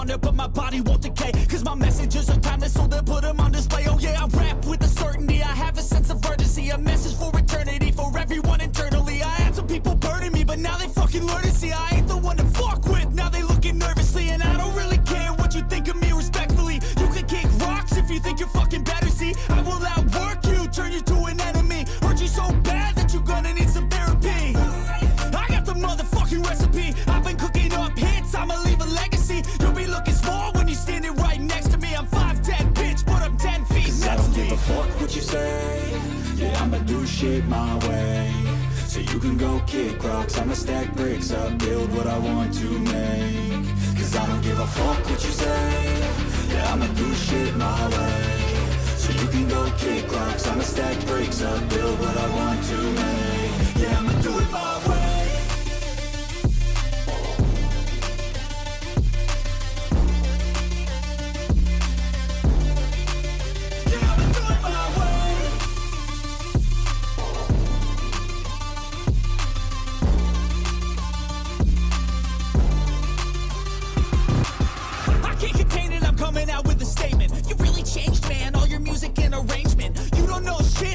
on it, but my body won't decay. Cause my messages are timeless, so they'll put them on display. Oh yeah, I rap with a certainty, I have a sense of urgency. A message for eternity, for everyone internally. I had some people burning me, but now they fucking learn to see I ain't the one to fuck with. Now they looking nervously, and I don't really care what you think of me respectfully. You can kick rocks if you think you're fucking better. See, I will outwork you, turn you to an enemy. Hurt you so bad that you're gonna need some therapy. I got the motherfucking recipe. I've been cooking up hits, I'ma leave a legacy. You'll be looking small when you're standing right next to me. I'm 5'10", bitch, but I'm 10 feet mentally. I don't give a fuck what you say. Yeah, I'ma do shit my way. So you can go kick rocks, I'ma stack bricks up, build what I want to make. Cause I don't give a fuck what you say. Yeah, I'ma do shit my way. So you can go kick rocks, I'ma stack bricks up, build what I want to make. Yeah, I'ma do it my way.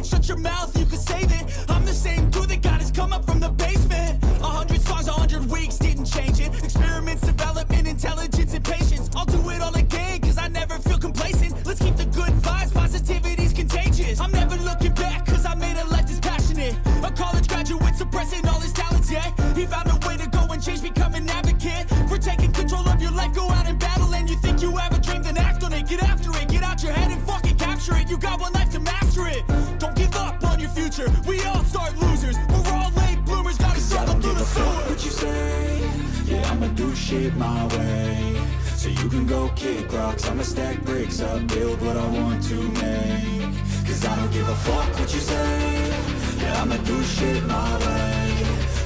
Shut your mouth, you can save it. I'm the same dude that got his come up from the basement. 100 songs, 100 weeks, didn't change it. Experiments, development, intelligence, and patience. I'll do it all again, cause I never feel complacent. Let's keep the good vibes, positivity's contagious. I'm never looking back, cause I made a life that's passionate. A college graduate suppressing all his talents, yeah. He found a way to go and change, become an advocate. For taking control of your life, go out and battle. And you think you have a dream, then act on it. Get after it, get out your head and fucking capture it. You got one life to master it. Don't give up on your future. We all start losers. We're all late bloomers. Gotta struggle through the sewer. What you say? Yeah, I'ma do shit my way. So you can go kick rocks, I'ma stack bricks up, build what I want to make. Cause I don't give a fuck what you say. Yeah, I'ma do shit my way.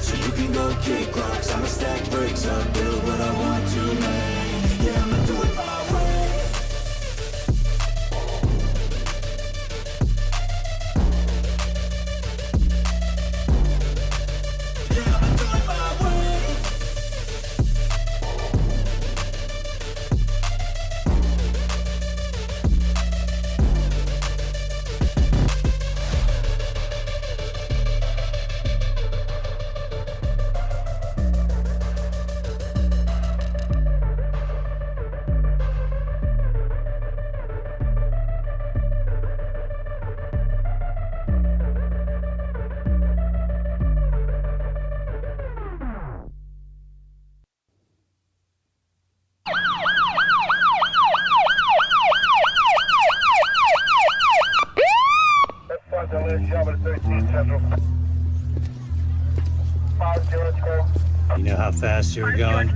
So you can go kick rocks, I'ma stack bricks up, build what I want to make. Yeah, I'ma do it my way. You know how fast you were going?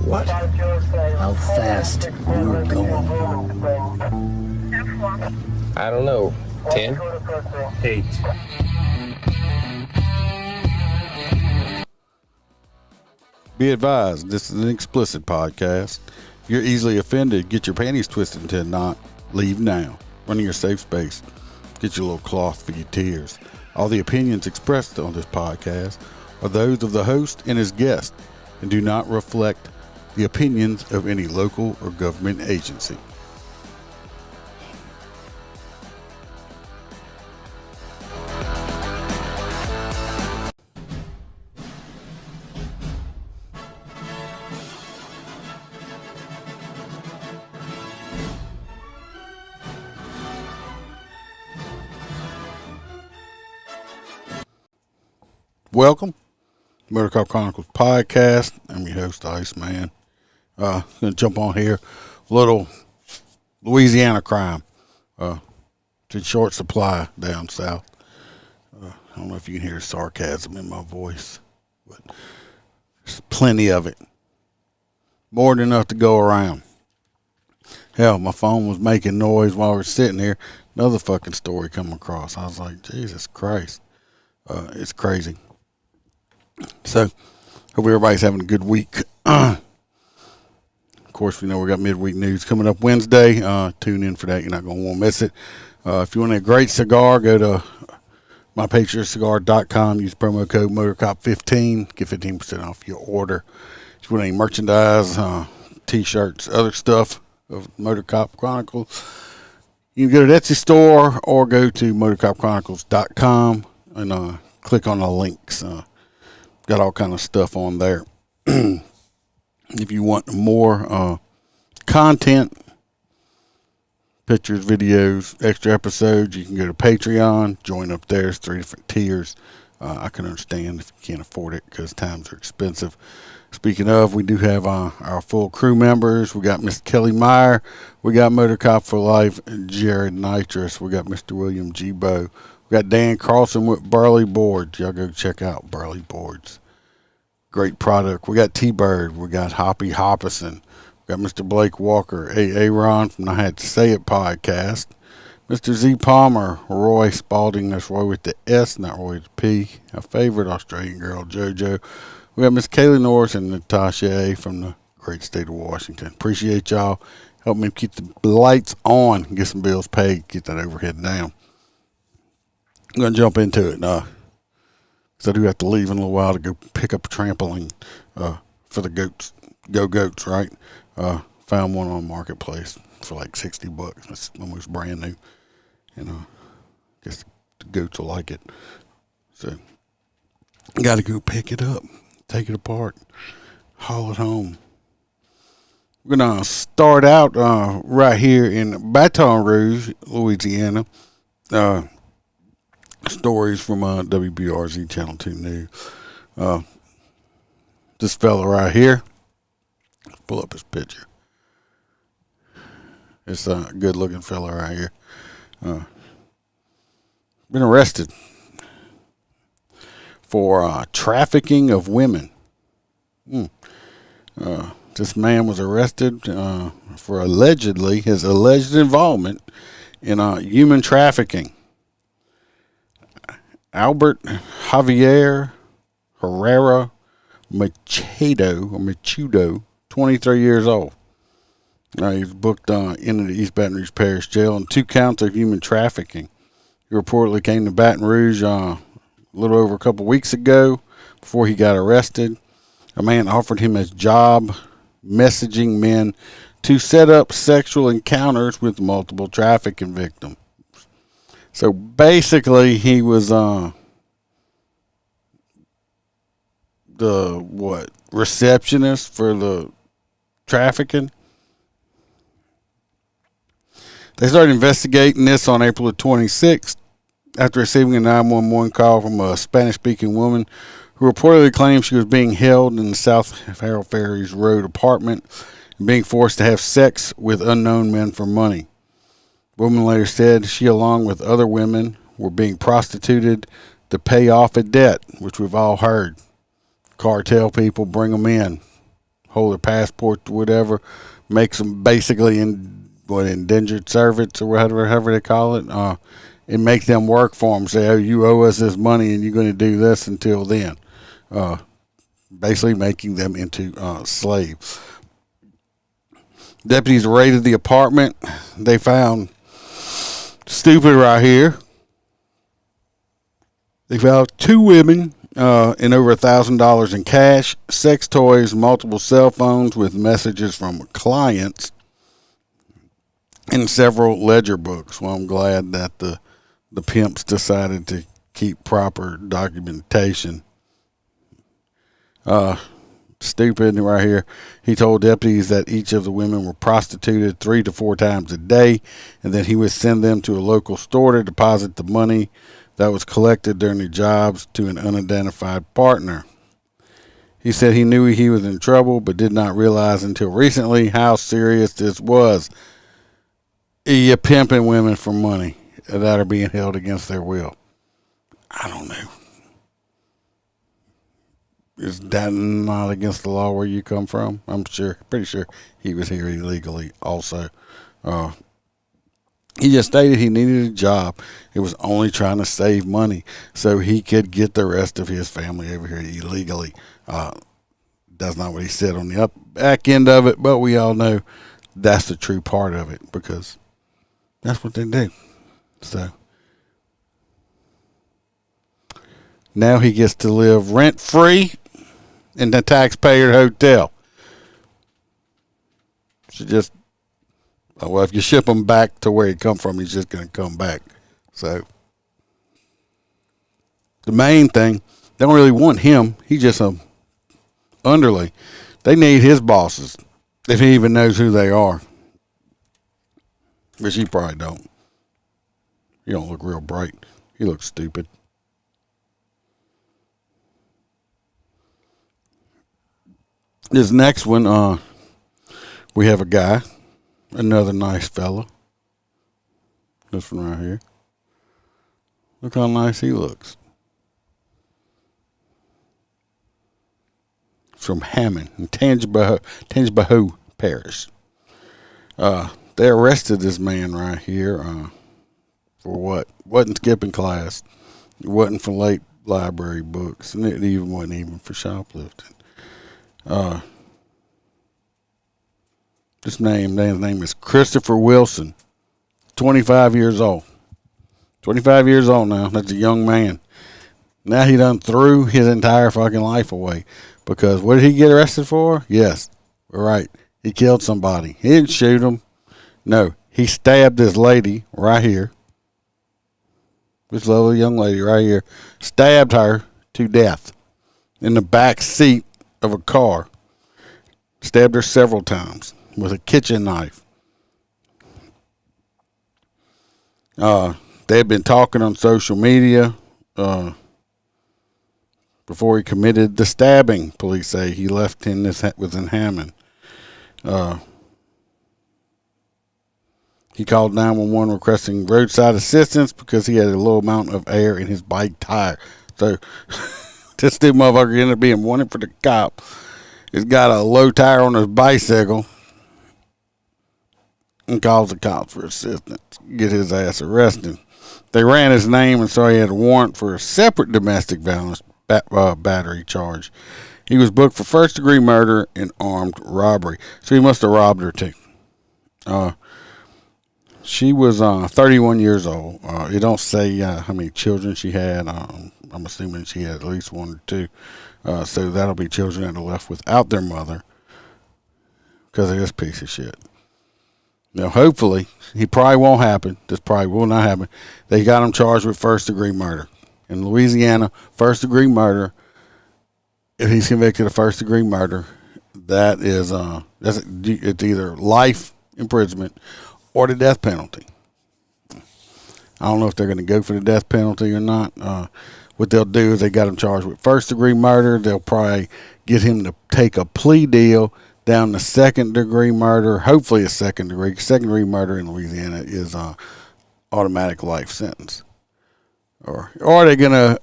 What? How fast you were going? I don't know. 10? 8. Be advised, this is an explicit podcast. If you're easily offended, get your panties twisted into a knot. Leave now. Run in your safe space. Get your little cloth for your tears. All the opinions expressed on this podcast are those of the host and his guest and do not reflect the opinions of any local or government agency. Welcome, Motorcop Chronicles podcast. I'm your host, Iceman. Gonna jump on here. A little Louisiana crime. It's in short supply down south. I don't know if you can hear sarcasm in my voice, but there's plenty of it. More than enough to go around. Hell, my phone was making noise while we were sitting here. Another fucking story come across. I was like, Jesus Christ. It's crazy. So, hope everybody's having a good week. Of course, we know we got midweek news coming up Wednesday. Tune in for that. You're not going to want to miss it. If you want a great cigar, go to mypatriotcigar.com. Use promo code Motorcop15. Get 15% off your order. If you want any merchandise, t-shirts, other stuff of Motorcop Chronicles. You can go to the Etsy store or go to motorcopchronicles.com and click on the links. Got all kind of stuff on there. If you want more content, pictures, videos, extra episodes, you can go to Patreon, join up there. It's 3 different tiers. I can understand if you can't afford it because times are expensive. Speaking of, we do have our full crew members. We got Mr. Kelly Meyer. We got Motorcop for Life, Jared Nitrous. We got Mr. William G. Bow. We got Dan Carlson with Burley Boards. Y'all go check out Burley Boards. Great product. We got T-Bird. We got Hoppy Hoppison. We got Mr. Blake Walker, Aaron from the I Had to Say It podcast. Mr. Z Palmer, Roy Spalding, that's Roy with the S, not Roy with the P. Our favorite Australian girl, JoJo. We got Miss Kaylee Norris and Natasha A. from the great state of Washington. Appreciate y'all. Help me keep the lights on, get some bills paid, get that overhead down. I'm going to jump into it now, because I do have to leave in a little while to go pick up a trampoline for the goats. Go Goats, right? Found one on Marketplace for like $60. It's almost brand new. And I guess the goats will like it. So, got to go pick it up, take it apart, haul it home. We're going to start out right here in Baton Rouge, Louisiana. Stories from WBRZ Channel 2 News. This fella right here, let's pull up his picture. It's a good-looking fella right here. Been arrested for trafficking of women. This man was arrested for his alleged involvement in human trafficking. Albert Javier Herrera Machudo, 23 years old. He's booked into the East Baton Rouge Parish Jail on 2 counts of human trafficking. He reportedly came to Baton Rouge a little over a couple weeks ago before he got arrested. A man offered him his job messaging men to set up sexual encounters with multiple trafficking victims. So basically, he was the receptionist for the trafficking. They started investigating this on April the 26th after receiving a 911 call from a Spanish-speaking woman who reportedly claimed she was being held in the South Harold Ferries Road apartment and being forced to have sex with unknown men for money. The woman later said she, along with other women, were being prostituted to pay off a debt, which we've all heard. Cartel people bring them in, hold their passports or whatever, makes them basically indentured servants or whatever they call it. It makes them work for them. Say, oh, you owe us this money and you're going to do this until then. Basically making them into slaves. Deputies raided the apartment. They found stupid right here. They found 2 women and over $1,000 in cash, sex toys, multiple cell phones with messages from clients, and several ledger books. Well, I'm glad that the pimps decided to keep proper documentation. Stupid right here. He told deputies that each of the women were prostituted 3 to 4 times a day, and that he would send them to a local store to deposit the money that was collected during the jobs to an unidentified partner. He said he knew he was in trouble, but did not realize until recently how serious this was. You're pimping women for money that are being held against their will. I don't know. Is that not against the law where you come from? I'm pretty sure he was here illegally also. He just stated he needed a job. It was only trying to save money so he could get the rest of his family over here illegally. That's not what he said on the back end of it, but we all know that's the true part of it because that's what they do. So now he gets to live rent-free in the taxpayer hotel. She just, well, if you ship him back to where he come from, he's just going to come back. So the main thing, they don't really want him. He's just a underling. They need his bosses, if he even knows who they are. Which he probably don't. He don't look real bright. He looks stupid. This next one, we have a guy, another nice fella. This one right here. Look how nice he looks. From Hammond in Tangibaho Parish. They arrested this man right here for what? Wasn't skipping class. It wasn't for late library books, and it even wasn't even for shoplifting. This man's name is Christopher Wilson, 25 years old. 25 years old now. That's a young man. Now he done threw his entire fucking life away. Because what did he get arrested for? Yes, right. He killed somebody. He didn't shoot him. No, he stabbed this lady right here. This lovely young lady right here. Stabbed her to death in the back seat of a car. Stabbed her several times with a kitchen knife. They had been talking on social media before he committed the stabbing. Police say he left in this was in Hammond. He called 911 requesting roadside assistance because he had a low amount of air in his bike tire. So this stupid motherfucker ended up being wanted for the cop. He's got a low tire on his bicycle and calls the cops for assistance. Get his ass arrested. They ran his name and saw he had a warrant for a separate domestic violence battery charge. He was booked for first-degree murder and armed robbery. So he must have robbed her too. She was 31 years old. It don't say how many children she had. I'm assuming she had at least one or two. So that'll be children that are left without their mother because of this piece of shit. Now, hopefully, he probably won't happen. This probably will not happen. They got him charged with first-degree murder. In Louisiana, first-degree murder, if he's convicted of first-degree murder, that is it's either life imprisonment or the death penalty. I don't know if they're going to go for the death penalty or not. What they'll do is they got him charged with first-degree murder. They'll probably get him to take a plea deal down to second-degree murder, hopefully a second-degree. Second-degree murder in Louisiana is automatic life sentence. Or are they going to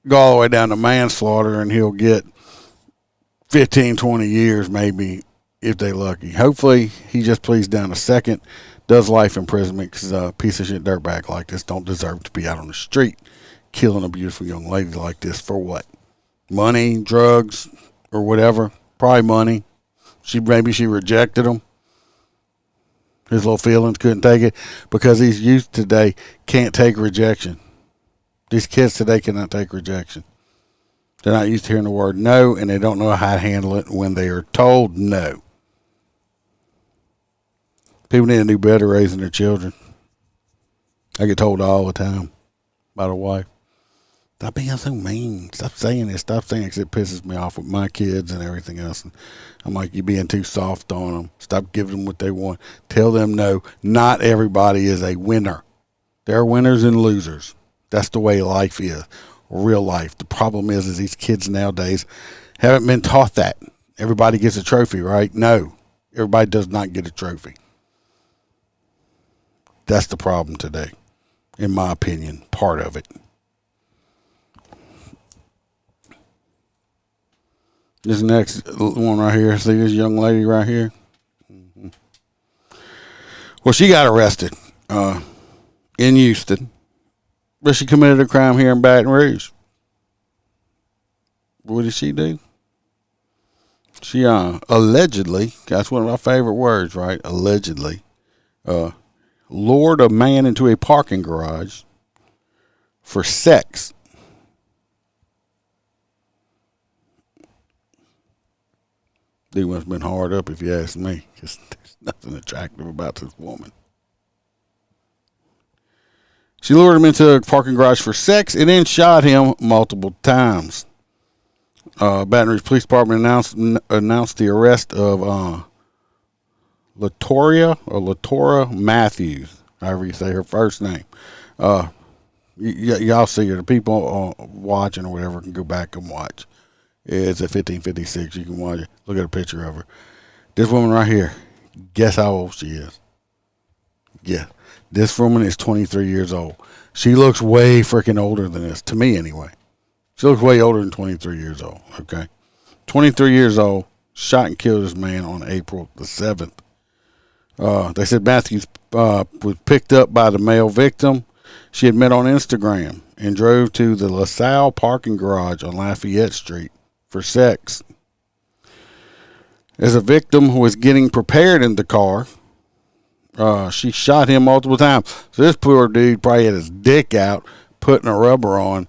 go all the way down to manslaughter and he'll get 15, 20 years maybe if they lucky. Hopefully he just pleads down to second, does life imprisonment because a piece of shit dirtbag like this don't deserve to be out on the street killing a beautiful young lady like this for what? Money, drugs, or whatever. Probably money. Maybe she rejected him. His little feelings couldn't take it because these youth today can't take rejection. These kids today cannot take rejection. They're not used to hearing the word no, and they don't know how to handle it when they are told no. People need to do better raising their children. I get told all the time by the wife, stop being so mean. Stop saying this. Stop saying it because it pisses me off with my kids and everything else. And I'm like, you're being too soft on them. Stop giving them what they want. Tell them no. Not everybody is a winner. There are winners and losers. That's the way life is. Real life. The problem is these kids nowadays haven't been taught that. Everybody gets a trophy, right? No. Everybody does not get a trophy. That's the problem today. In my opinion, part of it. This next one right here, see this young lady right here? Mm-hmm. Well, she got arrested in Houston, but she committed a crime here in Baton Rouge. What did she do? She allegedly, that's one of my favorite words, right? Allegedly, lured a man into a parking garage for sex. Dude must have been hard up, if you ask me, because there's nothing attractive about this woman. She lured him into a parking garage for sex and then shot him multiple times. Baton Rouge Police Department announced the arrest of Latora Matthews, however you say her first name. Y'all see her. The people watching or whatever can go back and watch. It's at 1556. You can watch it. Look at a picture of her. This woman right here. Guess how old she is? Yeah. This woman is 23 years old. She looks way freaking older than this. To me, anyway. She looks way older than 23 years old. Okay. 23 years old. Shot and killed this man on April the 7th. They said Matthews was picked up by the male victim she had met on Instagram and drove to the LaSalle parking garage on Lafayette Street for sex. As a victim who was getting prepared in the car, she shot him multiple times. So this poor dude probably had his dick out, putting a rubber on,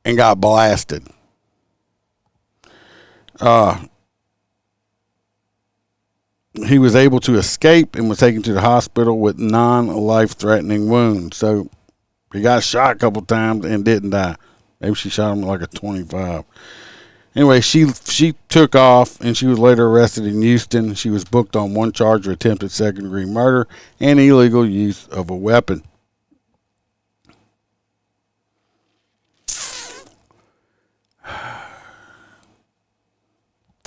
and got blasted. He was able to escape and was taken to the hospital with non-life-threatening wounds. So he got shot a couple times and didn't die. Maybe she shot him like a 25. Anyway, she took off, and she was later arrested in Houston. She was booked on one charge of attempted second-degree murder and illegal use of a weapon.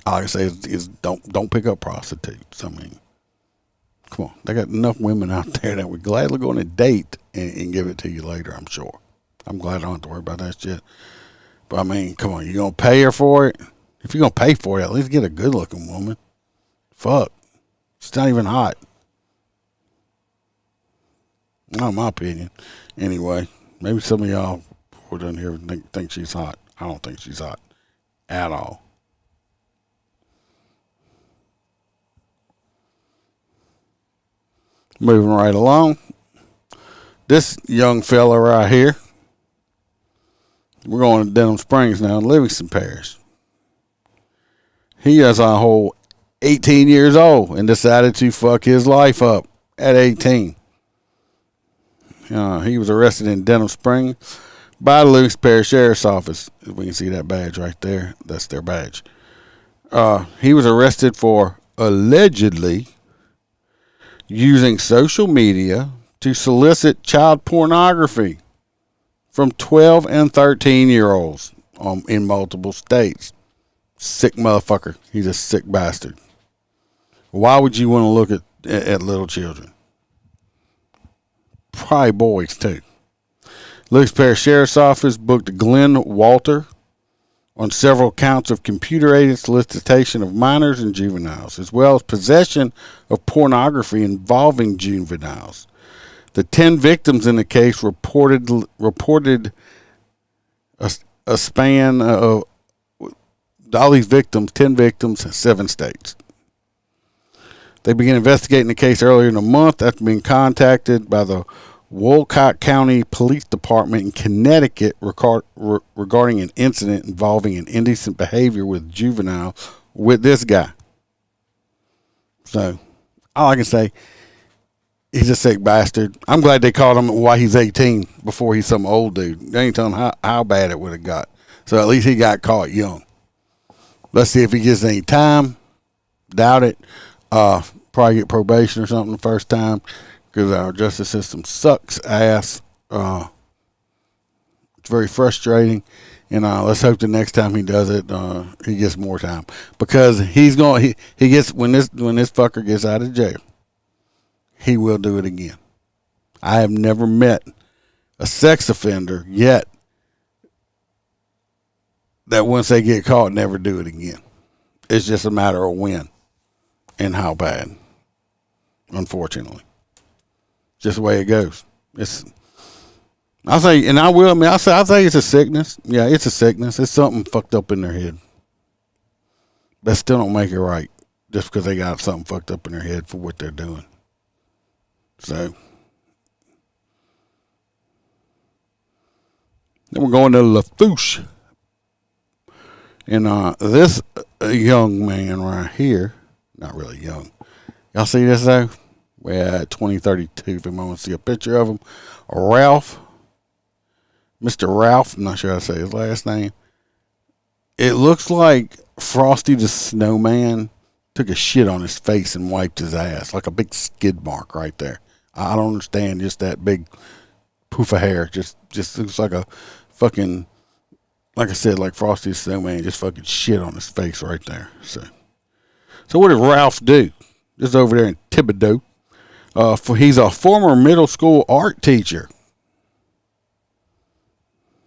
All I can say is don't pick up prostitutes. I mean, come on. They got enough women out there that would gladly go on a date and give it to you later, I'm sure. I'm glad I don't have to worry about that shit. But, I mean, come on. You going to pay her for it? If you're going to pay for it, at least get a good-looking woman. Fuck. She's not even hot. Not in my opinion. Anyway, maybe some of y'all who are down here think she's hot. I don't think she's hot at all. Moving right along. This young fella right here. We're going to Denham Springs now in Livingston Parish. He is a whole 18 years old and decided to fuck his life up at 18. He was arrested in Denham Springs by the Livingston Parish Sheriff's Office. We can see that badge right there. That's their badge. He was arrested for allegedly using social media to solicit child pornography from 12 and 13-year-olds in multiple states. Sick motherfucker. He's a sick bastard. Why would you want to look at little children? Probably boys, too. Livingston Parish Sheriff's Office booked Glenn Walter on several counts of computer-aided solicitation of minors and juveniles, as well as possession of pornography involving juveniles. The 10 victims in the case reported a span of all these victims, 10 victims, 7 states. They began investigating the case earlier in the month after being contacted by the Wolcott County Police Department in Connecticut regarding an incident involving an indecent behavior with juvenile with this guy. So, all I can say, he's a sick bastard. I'm glad they caught him while he's 18 before he's some old dude. They ain't telling how bad it would have got. So at least he got caught young. Let's see if he gets any time. Doubt it. Probably get probation or something the first time because our justice system sucks ass. It's very frustrating. And let's hope the next time he does it, he gets more time. Because he gets when this fucker gets out of jail, he will do it again. I have never met a sex offender yet that once they get caught, never do it again. It's just a matter of when and how bad. Unfortunately, just the way it goes. I'll say it's a sickness. Yeah, it's a sickness. It's something fucked up in their head. That still don't make it right, just because they got something fucked up in their head for what they're doing. So, then we're going to Lafourche. And this young man right here, not really young. Y'all see this though? We're at 2032. If you want to see a picture of him, Ralph, Mr. Ralph. I'm not sure how to say his last name. It looks like Frosty the Snowman took a shit on his face and wiped his ass, like a big skid mark right there. I don't understand just that big poof of hair. Just looks like a fucking, like I said, like Frosty the Snowman just fucking shit on his face right there. So what did Ralph do? Just over there in Thibodeau. He's a former middle school art teacher.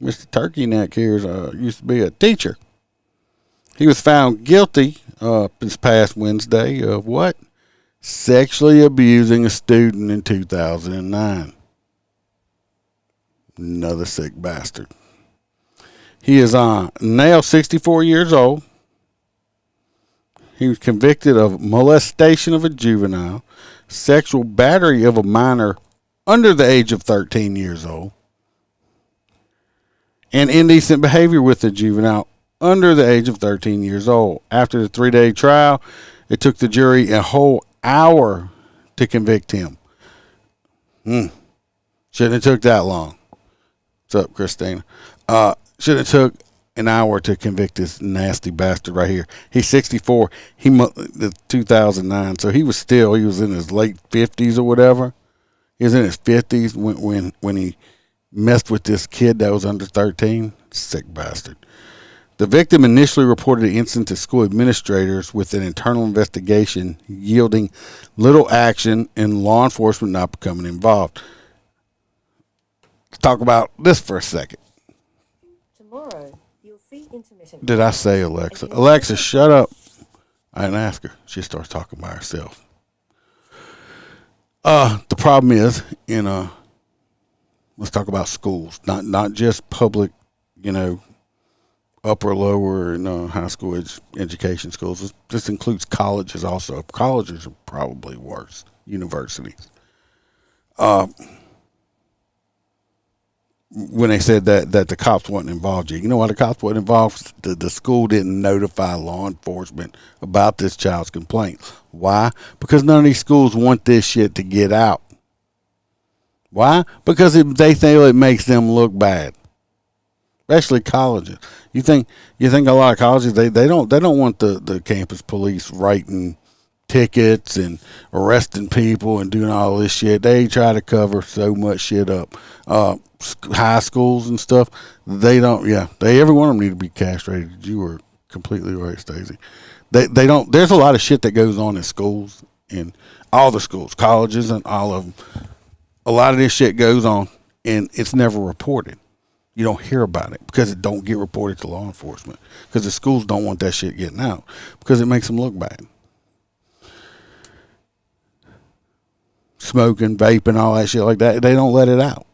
Mr. Turkey Neck here used to be a teacher. He was found guilty this past Wednesday of what? Sexually abusing a student in 2009. Another sick bastard. He is now 64 years old. He was convicted of molestation of a juvenile, sexual battery of a minor under the age of 13 years old, and indecent behavior with a juvenile under the age of 13 years old. After the 3-day trial, it took the jury a whole hour to convict him. Shouldn't have took that long. What's up, Christina? Should have took an hour to convict this nasty bastard right here. He's 64. The 2009, so he was in his late 50s or whatever. He was in his 50s when he messed with this kid that was under 13. Sick bastard. The victim initially reported the incident to school administrators with an internal investigation yielding little action and law enforcement not becoming involved. Let's talk about this for a second. Tomorrow, you'll see intermittent. Did I say Alexa? Alexa, shut up. I didn't ask her. She starts talking by herself. The problem is, let's talk about schools. Not just public, upper, lower, and high school education schools. This includes colleges also. Colleges are probably worse. Universities. When they said that the cops weren't involved, you know why the cops weren't involved? The school didn't notify law enforcement about this child's complaint. Why? Because none of these schools want this shit to get out. Why? Because they think it makes them look bad. Especially colleges. You think a lot of colleges they don't want the campus police writing tickets and arresting people and doing all this shit. They try to cover so much shit up. High schools and stuff, they don't. Yeah, every one of them need to be castrated. You were completely right, Stacey. They don't. There's a lot of shit that goes on in schools, in all the schools, colleges, and all of them. A lot of this shit goes on, and it's never reported. You don't hear about it because it don't get reported to law enforcement because the schools don't want that shit getting out because it makes them look bad. Smoking, vaping, all that shit like that, they don't let it out.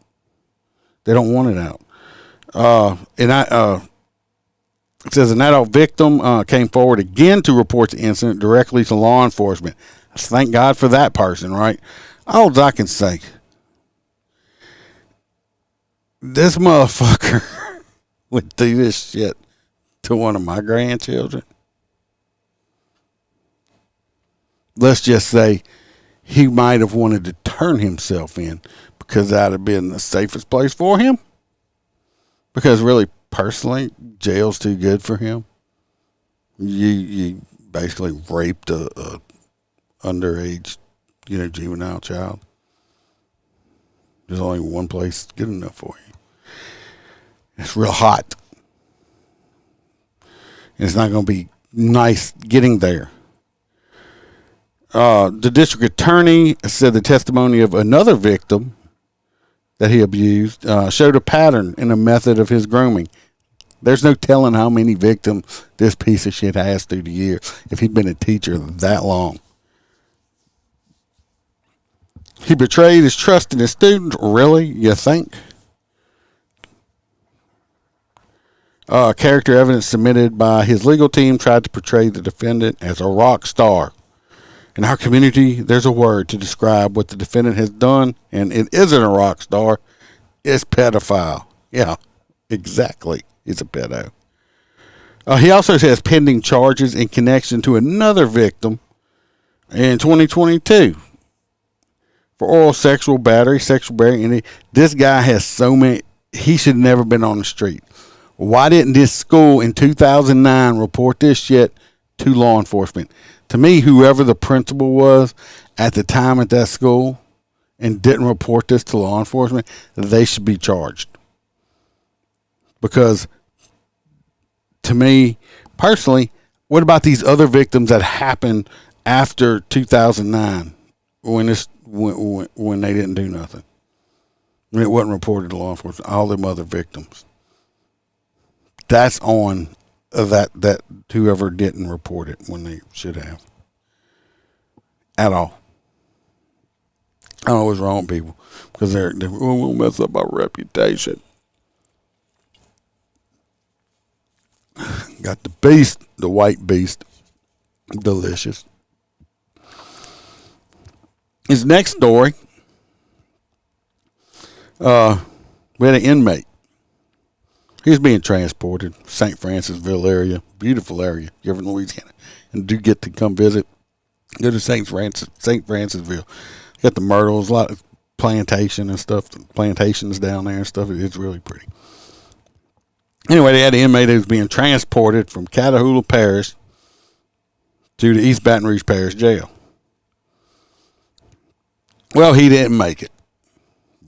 They don't want it out. It says an adult victim came forward again to report the incident directly to law enforcement. Thank God for that person, right? All I can say, this motherfucker would do this shit to one of my grandchildren. Let's just say he might have wanted to turn himself in because that would have been the safest place for him. Because really, personally, jail's too good for him. You basically raped a underage, juvenile child. There's only one place good enough for you. It's real hot. And it's not going to be nice getting there. The district attorney said the testimony of another victim that he abused showed a pattern in the method of his grooming. There's no telling how many victims this piece of shit has through the years if he'd been a teacher that long. He betrayed his trust in his students. Really? You think? Character evidence submitted by his legal team tried to portray the defendant as a rock star. In our community, there's a word to describe what the defendant has done, and it isn't a rock star. It's pedophile. Yeah, exactly. He's a pedo. He also has pending charges in connection to another victim in 2022 for oral sexual battery, and this guy has so many. He should have never been on the street. Why didn't this school in 2009 report this shit to law enforcement? To me, whoever the principal was at the time at that school and didn't report this to law enforcement, they should be charged. Because to me, personally, what about these other victims that happened after 2009 when they didn't do nothing? When it wasn't reported to law enforcement, all them other victims. That's on that whoever didn't report it when they should have. At all. I don't know what's wrong with people. Because they're we'll mess up our reputation. Got the beast, the white beast. Delicious. His next story. We had an inmate. He was being transported, St. Francisville area, beautiful area. You ever in Louisiana and do get to come visit, go to St. Francisville. Got the myrtles, a lot of plantation and stuff, plantations down there and stuff. It's really pretty. Anyway, they had an inmate who was being transported from Catahoula Parish to the East Baton Rouge Parish Jail. Well, he didn't make it.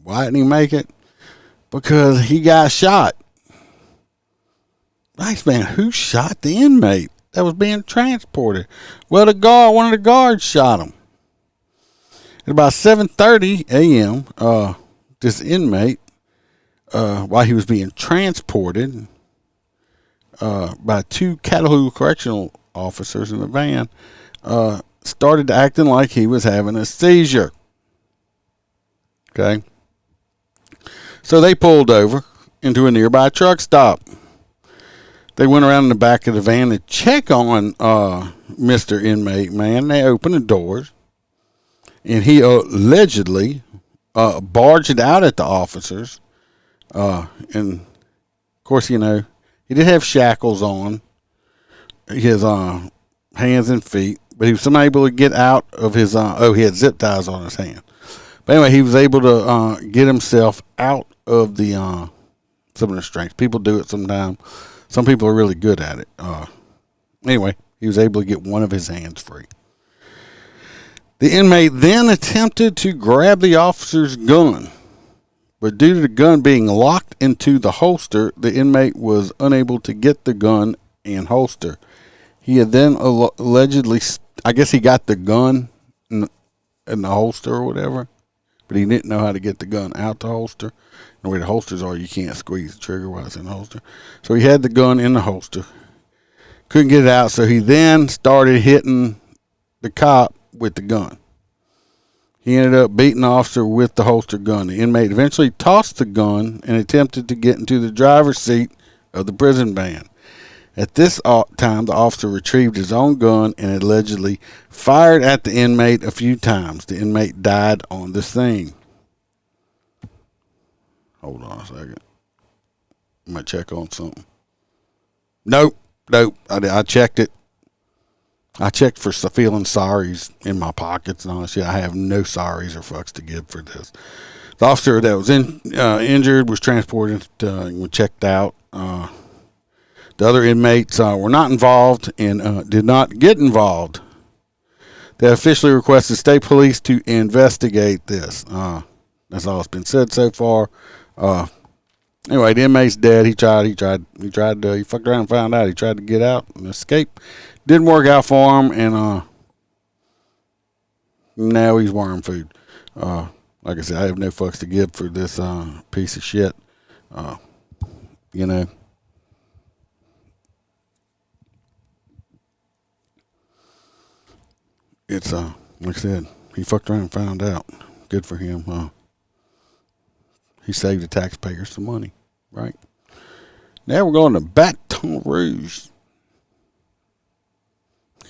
Why didn't he make it? Because he got shot. Iceman, who shot the inmate that was being transported? Well, one of the guards shot him. At about 7:30 a.m., this inmate, while he was being transported by two Catahoula correctional officers in the van, started acting like he was having a seizure. Okay? So they pulled over into a nearby truck stop. They went around in the back of the van to check on Mr. Inmate, man. They opened the doors, and he allegedly barged out at the officers. And, of course, you know, he did have shackles on his hands and feet, but he was somehow able to get out of his, he had zip ties on his hand. But anyway, he was able to get himself out of the some of the restraints. People do it sometimes. Some people are really good at it. Anyway, he was able to get one of his hands free. The inmate then attempted to grab the officer's gun, but due to the gun being locked into the holster, the inmate was unable to get the gun and holster. He had then allegedly, I guess he got the gun in the holster or whatever, but he didn't know how to get the gun out the holster. And where the holsters are, you can't squeeze the trigger while it's in the holster. So he had the gun in the holster. Couldn't get it out, so he then started hitting the cop with the gun. He ended up beating the officer with the holster gun. The inmate eventually tossed the gun and attempted to get into the driver's seat of the prison van. At this time, the officer retrieved his own gun and allegedly fired at the inmate a few times. The inmate died on the scene. Hold on a second. I'm going to check on something. Nope. I checked it. I checked for feeling sorries in my pockets and all that shit. I have no sorries or fucks to give for this. The officer that was injured was transported and checked out. The other inmates were not involved and did not get involved. They officially requested state police to investigate this. That's all that's been said so far. Anyway, the inmate's dead. He fucked around and found out. He tried to get out and escape. Didn't work out for him, and now he's worm food. Like I said, I have no fucks to give for this piece of shit. You know. It's like I said, he fucked around and found out. Good for him. He saved the taxpayers some money, right? Now we're going to Baton Rouge.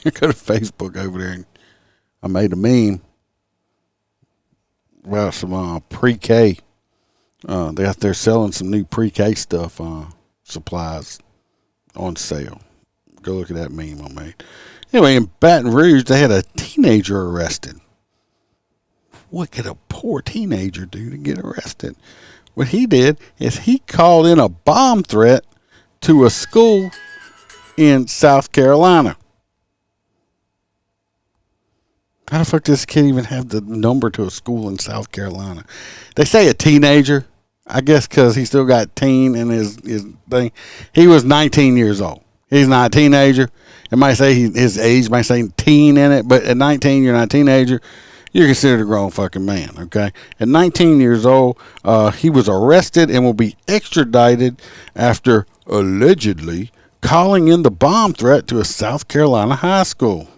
I go to Facebook over there, and I made a meme about some pre-K. They're selling some new pre-K stuff, supplies on sale. Go look at that meme I made. Anyway, in Baton Rouge, they had a teenager arrested. What could a poor teenager do to get arrested? What he did is he called in a bomb threat to a school in South Carolina. How the fuck does this kid even have the number to a school in South Carolina? They say a teenager. I guess because he still got teen in his thing. He was 19 years old. He's not a teenager. It might say his age, might say teen in it, but at 19, you're not a teenager. You're considered a grown fucking man, okay? At 19 years old, he was arrested and will be extradited after allegedly calling in the bomb threat to a South Carolina high school.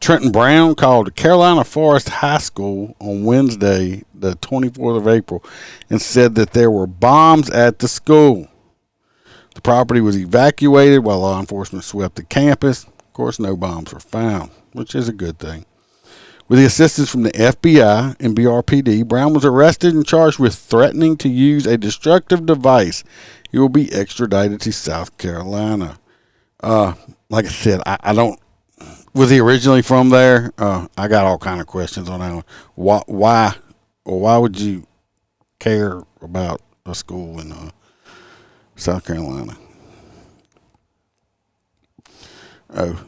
Trenton Brown called the Carolina Forest High School on Wednesday, the 24th of April, and said that there were bombs at the school. The property was evacuated while law enforcement swept the campus. Of course, no bombs were found, which is a good thing. With the assistance from the FBI and BRPD, Brown was arrested and charged with threatening to use a destructive device. He will be extradited to South Carolina. Like I said, I don't. Was he originally from there? I got all kind of questions on that one. Why would you care about a school in South Carolina? Oh,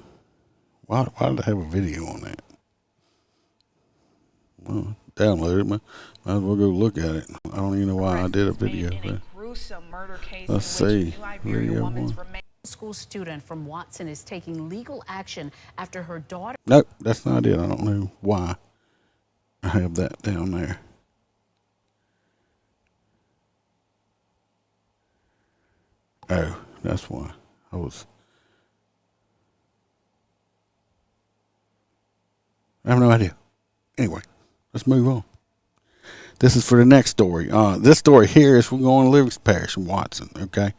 why did I have a video on that? Well, download it. Might as well go look at it. I don't even know why I did a video. Let's see. Video one. School student from Watson is taking legal action after her daughter. Nope, that's not it. I don't know why I have that down there. Oh, that's why I have no idea. Anyway, let's move on. This is for the next story. This story here is we're going to Lewis Parish in Watson, okay?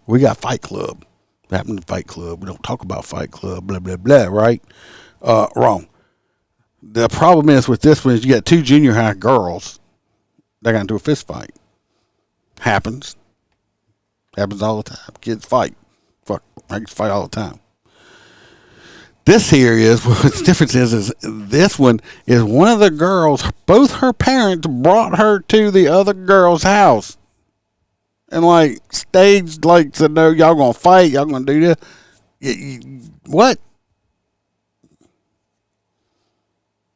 We got Fight Club. What happened to Fight Club? We don't talk about Fight Club, blah, blah, blah, right? Wrong. The problem is with this one is you got two junior high girls that got into a fist fight. Happens all the time. Kids fight. Fuck, I can fight all the time. This here is, what the difference is this one is one of the girls, both her parents brought her to the other girl's house. And like staged, like said, no, y'all gonna fight, y'all gonna do this. What?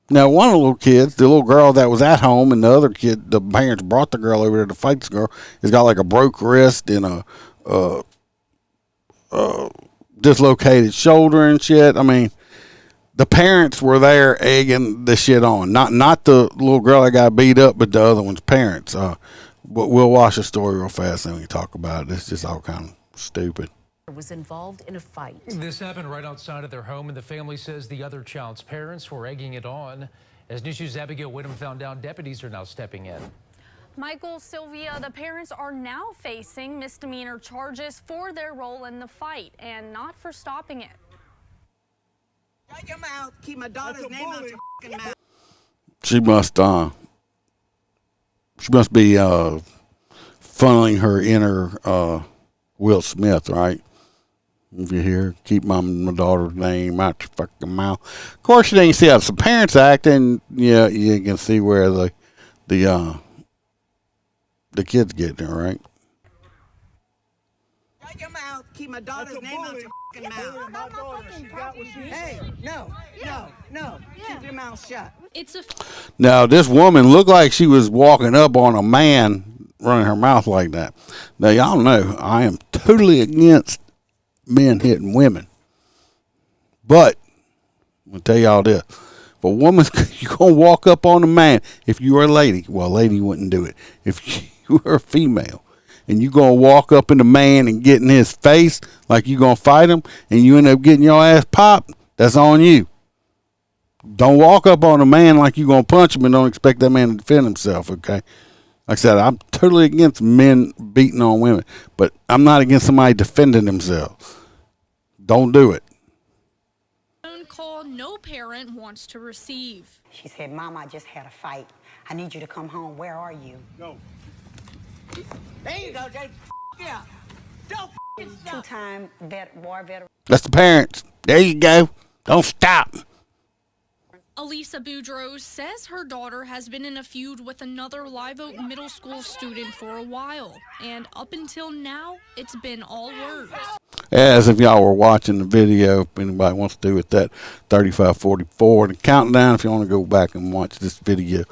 Now, one of the little kids, the little girl that was at home, and the other kid, the parents brought the girl over there to fight this girl, has got like a broke wrist and a dislocated shoulder and shit. I mean, the parents were there egging the shit on. Not the little girl that got beat up, but the other one's parents. But we'll watch the story real fast and we can talk about it. It's just all kind of stupid. Was involved in a fight. This happened right outside of their home, and the family says the other child's parents were egging it on. As News 2's Abigail Whittam found out, deputies are now stepping in. Michael, Sylvia, the parents are now facing misdemeanor charges for their role in the fight and not for stopping it. Shut your mouth. Keep my daughter's name out your fucking mouth. She must be funneling her inner Will Smith, right? If you hear, keep my daughter's name out your fucking mouth. Of course, you didn't see how some parents acting. Yeah, you can see where the kids getting there, right? Shut your mouth. Keep my daughter's name out your fucking mouth. Hey, no. Keep your mouth shut. Now, this woman looked like she was walking up on a man running her mouth like that. Now, y'all know I am totally against men hitting women. But I'm going to tell y'all this. If a woman, you're going to walk up on a man, if you are a lady, well, a lady wouldn't do it. If you are a female and you're going to walk up in the man and get in his face like you're going to fight him and you end up getting your ass popped, that's on you. Don't walk up on a man like you're going to punch him and don't expect that man to defend himself, okay? Like I said, I'm totally against men beating on women, but I'm not against somebody defending themselves. Don't do it. Phone call no parent wants to receive. She said, Mom, I just had a fight. I need you to come home. Where are you? No. There you go, Jay. Yeah. Don't Two-time war veteran. That's the parents. There you go. Don't stop. Elisa Boudreaux says her daughter has been in a feud with another Live Oak Middle School student for a while, and up until now, it's been all words. As if y'all were watching the video, if anybody wants to do it, that 3544, the countdown, if you want to go back and watch this video,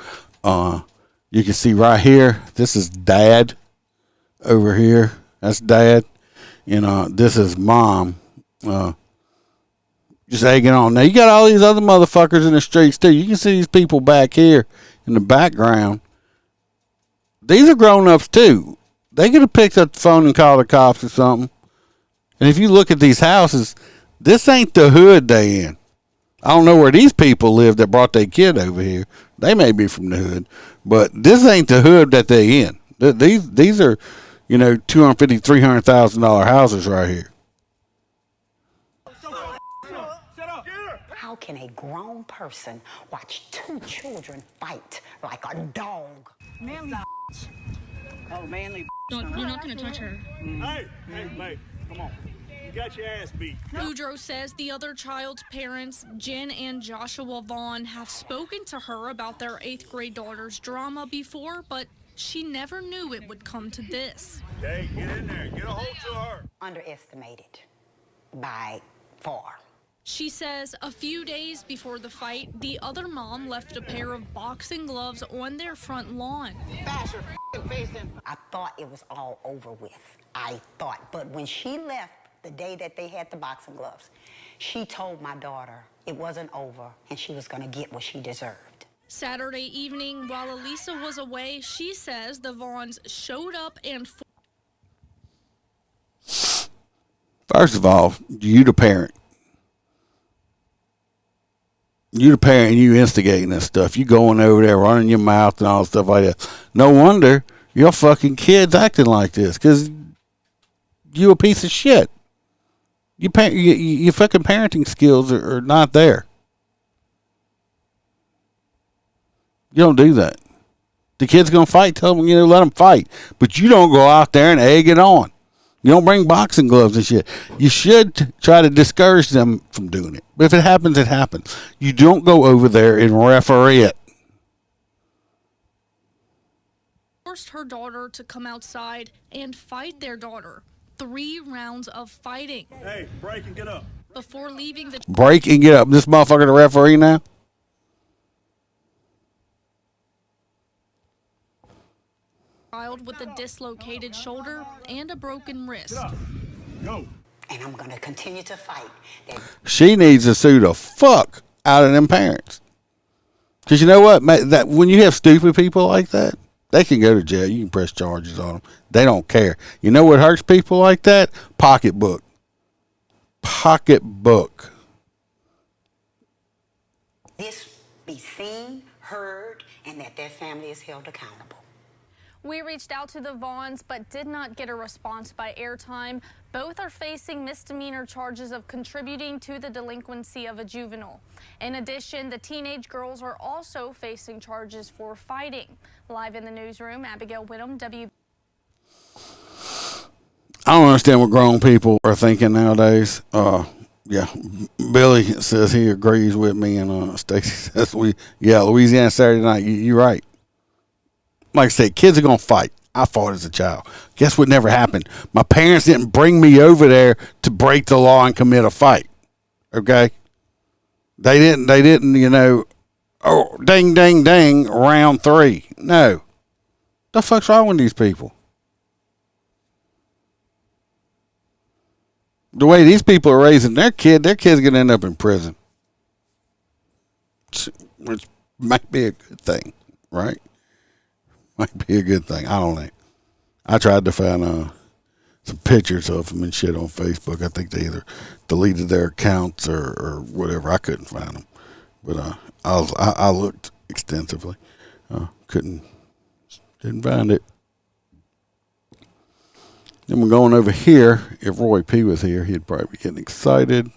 you can see right here, this is Dad over here. That's Dad. This is Mom. Just egging on. Now, you got all these other motherfuckers in the streets, too. You can see these people back here in the background. These are grown-ups, too. They could have picked up the phone and called the cops or something. And if you look at these houses, this ain't the hood they in. I don't know where these people live that brought their kid over here. They may be from the hood. But this ain't the hood that they in. These are, $250,000, $300,000 houses right here. How can a grown person watch two children fight like a dog? Manly. Oh, manly. You're not going to touch her. Hey, mate, come on. You got your ass beat. Boudreaux says the other child's parents, Jen and Joshua Vaughn, have spoken to her about their 8th grade daughter's drama before, but she never knew it would come to this. Hey, get in there. Get a hold to her. Underestimated by far. She says a few days before the fight, the other mom left a pair of boxing gloves on their front lawn. I thought it was all over with. But when she left the day that they had the boxing gloves, she told my daughter it wasn't over and she was going to get what she deserved. Saturday evening, while Elisa was away, she says the Vaughns showed up and... First of all, you the parent. You the parent, you instigating this stuff. You going over there running your mouth and all stuff like that. No wonder your fucking kid's acting like this, because you a piece of shit. Your fucking parenting skills are not there. You don't do that. The kid's going to fight, tell them, let them fight. But you don't go out there and egg it on. You don't bring boxing gloves and shit. You should try to discourage them from doing it. But if it happens, it happens. You don't go over there and referee it. Forced her daughter to come outside and fight their daughter. 3 rounds of fighting. Hey, break and get up. Before leaving the... Break and get up. This motherfucker the referee now? Child with a dislocated shoulder and a broken wrist. Go. And I'm going to continue to fight. She needs to sue the fuck out of them parents. Because you know what? That when you have stupid people like that, they can go to jail. You can press charges on them. They don't care. You know what hurts people like that? Pocketbook. Pocketbook. This be seen, heard, and that their family is held accountable. We reached out to the Vaughns but did not get a response by airtime. Both are facing misdemeanor charges of contributing to the delinquency of a juvenile. In addition, the teenage girls are also facing charges for fighting. Live in the newsroom, Abigail Whittam, WB. I don't understand what grown people are thinking nowadays. Yeah, Billy says he agrees with me, and Stacy says Louisiana Saturday night. You're right. Like I said, kids are going to fight. I fought as a child. Guess what never happened? My parents didn't bring me over there to break the law and commit a fight. Okay? They didn't, ding, ding, ding, round 3. No. The fuck's wrong with these people? The way these people are raising their kid's going to end up in prison. Which might be a good thing, right? Might be a good thing. I don't know. I tried to find some pictures of them and shit on Facebook. I think they either deleted their accounts or whatever. I couldn't find them, but I looked extensively. Didn't find it. Then we're going over here. If Roy P was here, he'd probably be getting excited.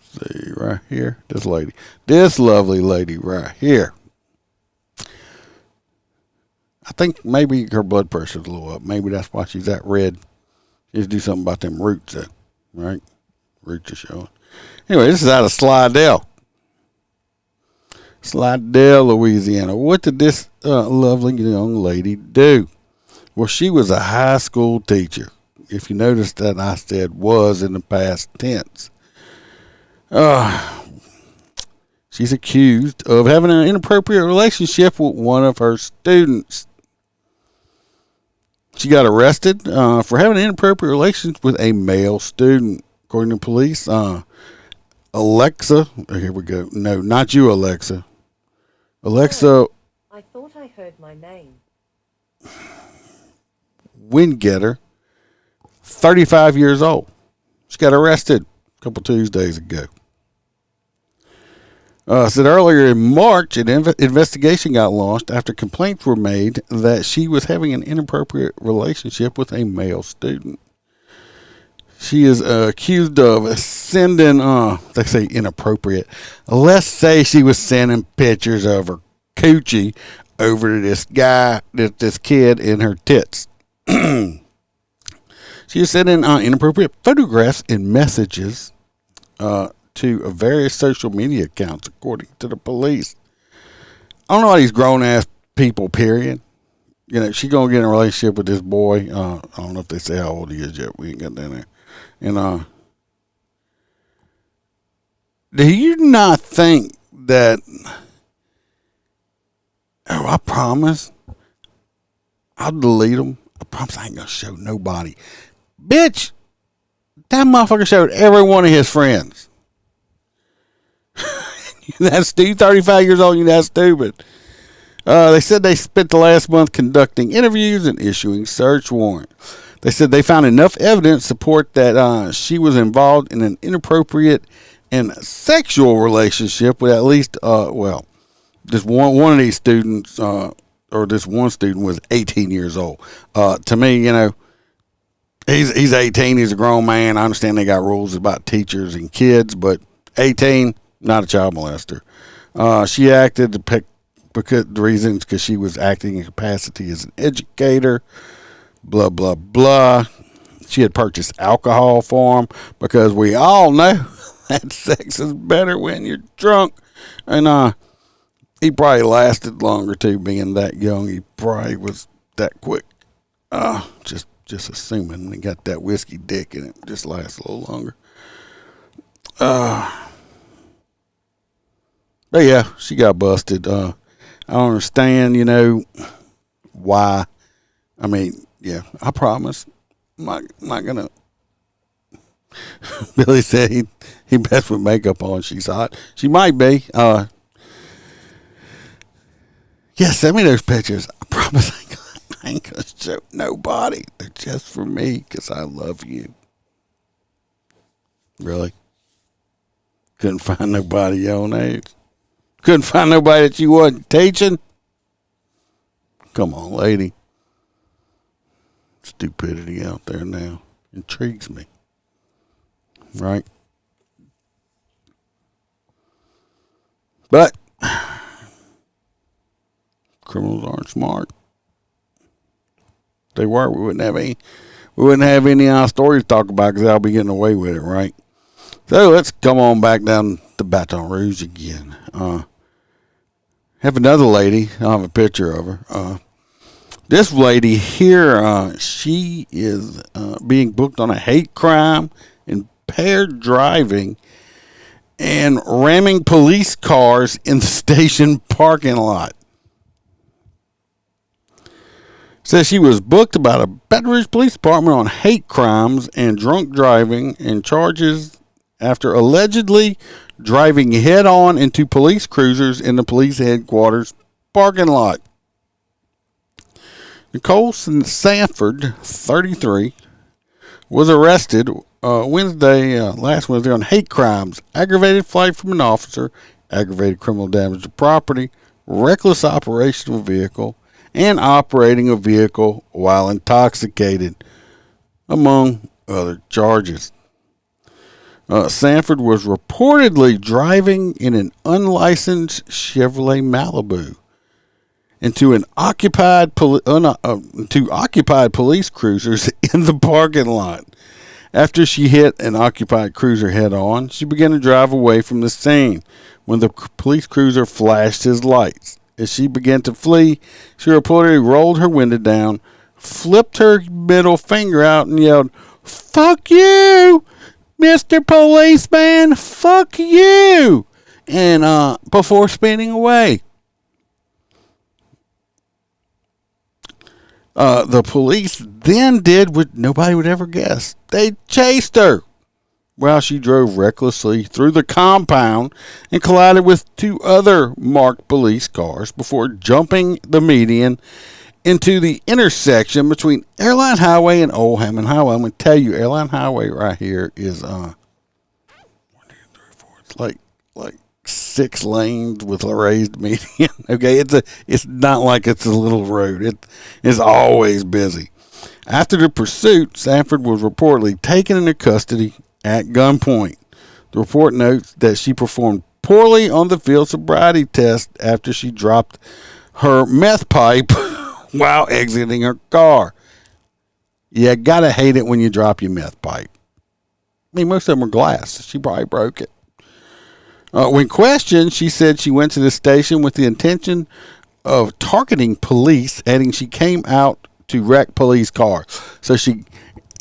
See right here, this lovely lady right here. I think maybe her blood pressure's a little up. Maybe that's why she's that red. He needs to do something about them roots, though. Right? Roots are showing. Anyway, this is out of Slidell. Slidell, Louisiana. What did this lovely young lady do? Well, she was a high school teacher. If you notice that I said was in the past tense. She's accused of having an inappropriate relationship with one of her students. She got arrested for having inappropriate relations with a male student. According to police, Alexa, here we go. No, not you, Alexa. Alexa. I thought I heard my name. Wingetter, 35 years old. She got arrested a couple Tuesdays ago. Said earlier in March, an investigation got launched after complaints were made that she was having an inappropriate relationship with a male student. She is accused of sending, they say inappropriate. Let's say she was sending pictures of her coochie over to this guy, this kid in her tits. She is sending inappropriate photographs and messages to various social media accounts, according to the police. I don't know why these grown-ass people, period. You know, she going to get in a relationship with this boy. I don't know if they say how old he is yet. We ain't got that there. And do you not think that, I promise, I'll delete them. I promise I ain't going to show nobody. Bitch, that motherfucker showed every one of his friends. That's 35 years old. You're that stupid. They said they spent the last month conducting interviews and issuing search warrants. They said they found enough evidence to support that she was involved in an inappropriate and sexual relationship with at least, just one of these students, or this one student was 18 years old. To me, you know, he's 18. He's a grown man. I understand they got rules about teachers and kids, but 18. Not a child molester. She acted because she was acting in capacity as an educator. Blah, blah, blah. She had purchased alcohol for him because we all know that sex is better when you're drunk. And he probably lasted longer too, being that young. He probably was that quick. Just assuming he got that whiskey dick in it. Just lasts a little longer. But yeah, she got busted. I don't understand, you know, why. I mean, yeah, I promise. I'm not gonna. Billy said he best with makeup on. She's hot. She might be. Yeah, send me those pictures. I promise I ain't gonna show nobody. They're just for me because I love you. Really? Couldn't find nobody your own age. Couldn't find nobody that you wasn't teaching? Come on, lady. Stupidity out there now intrigues me. Right? But criminals aren't smart. If they were, we wouldn't have any stories to talk about because they'll be getting away with it, right? So let's come on back down to Baton Rouge again. Have another lady. I have a picture of her. This lady here, she is being booked on a hate crime, impaired driving, and ramming police cars in the station parking lot. Says she was booked by the Baton Rouge Police Department on hate crimes and drunk driving and charges after allegedly driving head-on into police cruisers in the police headquarters parking lot. Nicole Sanford, 33, was arrested last Wednesday on hate crimes, aggravated flight from an officer, aggravated criminal damage to property, reckless operation of a vehicle, and operating a vehicle while intoxicated, among other charges. Sanford was reportedly driving in an unlicensed Chevrolet Malibu into occupied police cruisers in the parking lot. After she hit an occupied cruiser head on, she began to drive away from the scene when the police cruiser flashed his lights. As she began to flee, she reportedly rolled her window down, flipped her middle finger out, and yelled, "Fuck you, Mr. Policeman, fuck you," and before spinning away. The police then did what nobody would ever guess. They chased her while she drove recklessly through the compound and collided with 2 other marked police cars before jumping the median into the intersection between Airline Highway and Old Hammond Highway. I'm going to tell you, Airline Highway right here is 1, 2, 3, 4. It's like 6 lanes with a raised median. Okay, it's not like it's a little road. It's always busy. After the pursuit, Sanford was reportedly taken into custody at gunpoint. The report notes that she performed poorly on the field sobriety test after she dropped her meth pipe while exiting her car. You gotta hate it when you drop your meth pipe. I mean, most of them are glass. She probably broke it. When questioned, she said she went to the station with the intention of targeting police, adding she came out to wreck police cars. So she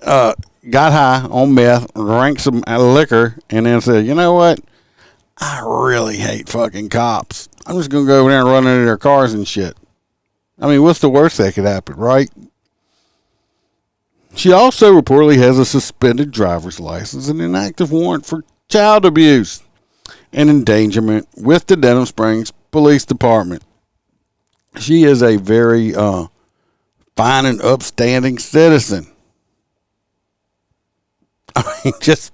got high on meth, drank some liquor, and then said, "You know what? I really hate fucking cops. I'm just going to go over there and run into their cars and shit." I mean, what's the worst that could happen, right? She also reportedly has a suspended driver's license and an active warrant for child abuse and endangerment with the Denham Springs Police Department. She is a very fine and upstanding citizen. I mean, just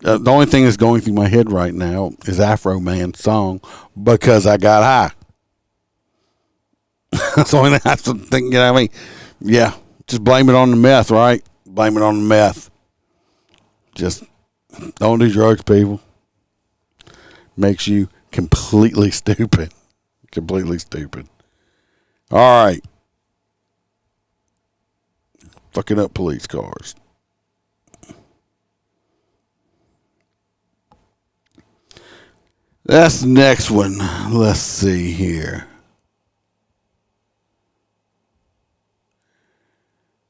the only thing that's going through my head right now is Afro Man's song, "Because I Got High." That's the only thing I'm thinking. You know, I mean, yeah, just blame it on the meth, right? Blame it on the meth. Just don't do drugs, people. Makes you completely stupid. Completely stupid. All right. Fucking up police cars. That's the next one. Let's see here.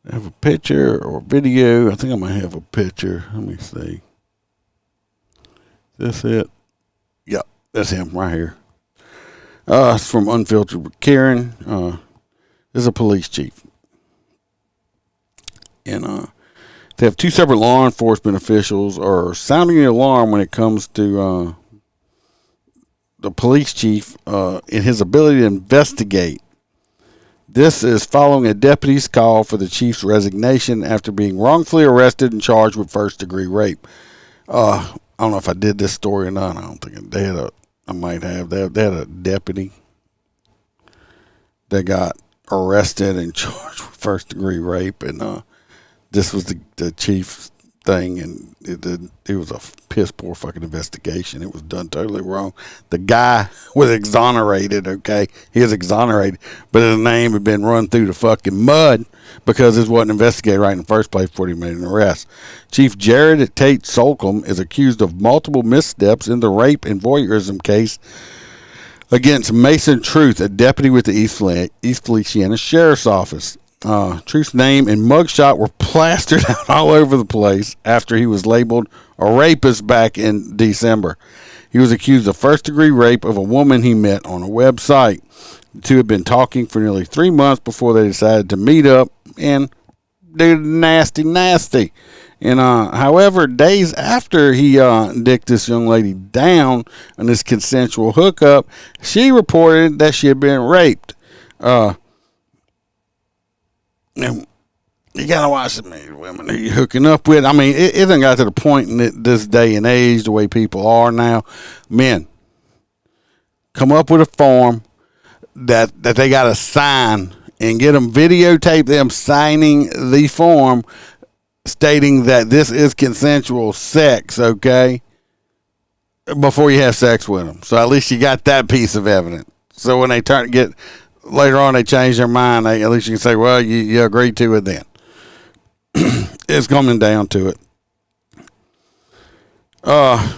I have a picture or video. I think I might have a picture. Let me see. Is this it? Yep, that's him right here. It's from Unfiltered with Karen. This is a police chief. And they have 2 separate law enforcement officials are sounding the alarm when it comes to the police chief in his ability to investigate. This is following a deputy's call for the chief's resignation after being wrongfully arrested and charged with first-degree rape. I don't know if I did this story or not. I don't think they had I might have. They had a deputy that got arrested and charged with first-degree rape, and this was the chief's thing, and it was a piss poor fucking investigation. It was done totally wrong. The guy was exonerated, okay? He was exonerated, but his name had been run through the fucking mud because it wasn't investigated right in the first place before he made an arrest. Chief Jared Tate Solcombe is accused of multiple missteps in the rape and voyeurism case against Mason Truth, a deputy with the East Feliciana Sheriff's Office. Truth's name and mugshot were plastered out all over the place after he was labeled a rapist back in December. He was accused of first-degree rape of a woman he met on a website. The 2 had been talking for nearly 3 months before they decided to meet up and do nasty. And however, days after he dicked this young lady down on this consensual hookup, she reported that she had been raped. And you gotta watch the women who you're hooking up with. I mean, it done got to the point in this day and age, the way people are now. Men, come up with a form that they gotta sign and get them, videotape them signing the form stating that this is consensual sex, okay? Before you have sex with them. So at least you got that piece of evidence. So when they get later on they change their mind, at least you can say, well, you agreed to it then. It's coming down to it. A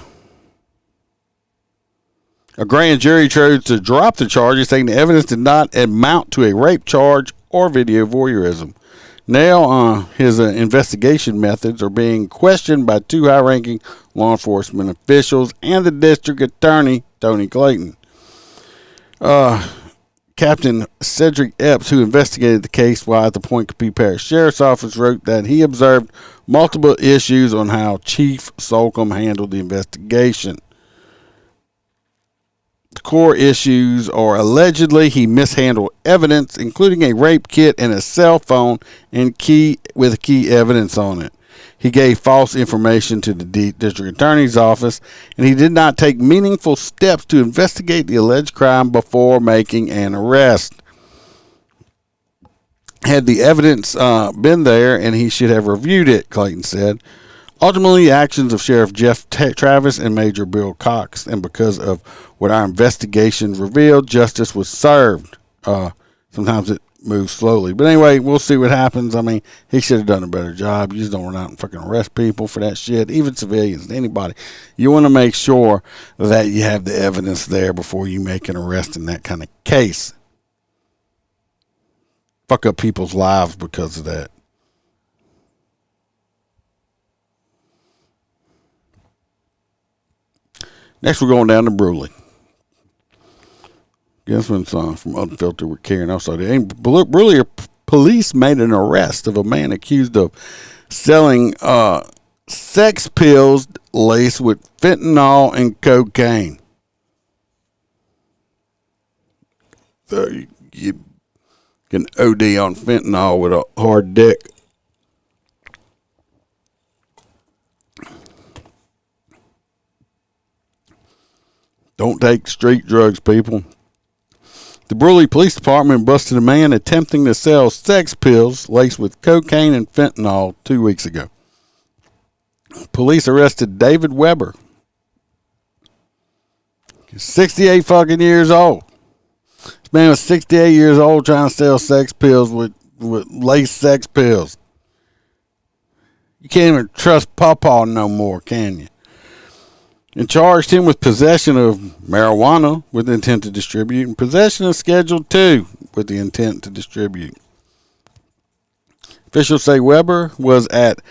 grand jury chose to drop the charges, saying the evidence did not amount to a rape charge or video voyeurism. Now, his investigation methods are being questioned by two high-ranking law enforcement officials and the district attorney, Tony Clayton. Captain Cedric Epps, who investigated the case while at the Point Coupee Parish Sheriff's Office, wrote that he observed multiple issues on how Chief Solcombe handled the investigation. The core issues are allegedly he mishandled evidence, including a rape kit and a cell phone and key evidence on it. He gave false information to the district attorney's office, and he did not take meaningful steps to investigate the alleged crime before making an arrest. Had the evidence been there, and he should have reviewed it, Clayton said. Ultimately, the actions of Sheriff Jeff Travis and Major Bill Cox, and because of what our investigations revealed, justice was served. Sometimes it moves slowly. But anyway, we'll see what happens. I mean, he should have done a better job. You just don't run out and fucking arrest people for that shit, even civilians, anybody. You want to make sure that you have the evidence there before you make an arrest in that kind of case. Fuck up people's lives because of that. Next, we're going down to Bruley. This one's from Unfiltered with Karen. Also, Bruley police made an arrest of a man accused of selling sex pills laced with fentanyl and cocaine. So you can OD on fentanyl with a hard dick. Don't take street drugs, people. The Bruley Police Department busted a man attempting to sell sex pills laced with cocaine and fentanyl 2 weeks ago. Police arrested David Weber. He's 68 fucking years old. This man was 68 years old trying to sell sex pills with laced sex pills. You can't even trust Pawpaw no more, can you? And charged him with possession of marijuana with the intent to distribute and possession of Schedule II with the intent to distribute. Officials say Weber was at